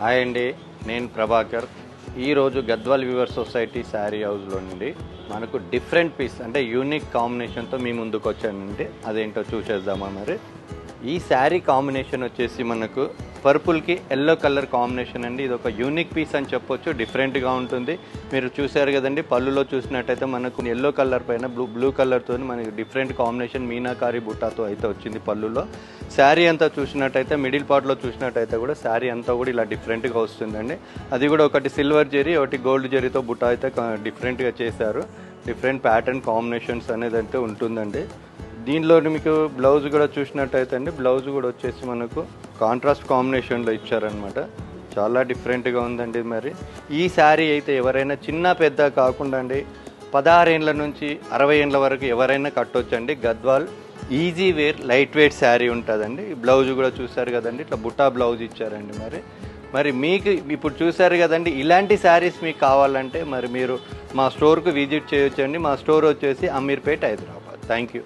Hi అండి, నేను ప్రభాకర్. ఈరోజు గద్వాల్ వ్యూవర్ సొసైటీ శారీ హౌస్లో నుండి మనకు డిఫరెంట్ పీస్ అంటే యూనిక్ కాంబినేషన్తో మీ ముందుకు వచ్చానండి. అదేంటో చూసేద్దామా మరి. ఈ శారీ కాంబినేషన్ వచ్చేసి మనకు పర్పుల్కి ఎల్లో కలర్ కాంబినేషన్ అండి. ఇది ఒక యూనిక్ పీస్ అని చెప్పొచ్చు, డిఫరెంట్గా ఉంటుంది. మీరు చూసారు కదండి, పళ్ళులో చూసినట్టయితే మనకు ఎల్లో కలర్ పైన బ్లూ కలర్తో మనకి డిఫరెంట్ కాంబినేషన్ మీనాకారి బుట్టాతో అయితే వచ్చింది పళ్ళులో. శారీ అంతా చూసినట్టయితే మిడిల్ పార్ట్లో చూసినట్టయితే కూడా శారీ అంతా కూడా ఇలా డిఫరెంట్గా వస్తుందండి. అది కూడా ఒకటి సిల్వర్ జరీ, ఒకటి గోల్డ్ జరీతో బుట్ట అయితే డిఫరెంట్గా చేశారు. డిఫరెంట్ ప్యాటర్న్ కాంబినేషన్స్ అనేది అయితే ఉంటుందండి. దీనిలో మీకు బ్లౌజ్ కూడా చూసినట్టయితే అండి, బ్లౌజ్ కూడా వచ్చేసి మనకు కాంట్రాస్ట్ కాంబినేషన్లో ఇచ్చారనమాట. చాలా డిఫరెంట్గా ఉందండి. మరి ఈ శారీ అయితే ఎవరైనా చిన్న పెద్ద కాకుండా అండి 16 ఏళ్ళ నుంచి 60 ఏళ్ళ వరకు ఎవరైనా కట్టొచ్చండి. Gadwal easy wear light weight sari ఉంటుందండి. బ్లౌజ్ కూడా చూసారు కదండి, ఇట్లా బుట్టా బ్లౌజ్ ఇచ్చారండి. మరి మీకు ఇప్పుడు చూసారు కదండి, ఇలాంటి శారీస్ మీకు కావాలంటే మరి మీరు మా స్టోర్కు విజిట్ చేయొచ్చండి. మా స్టోర్ వచ్చేసి అమీర్పేట్, హైదరాబాద్. Thank you.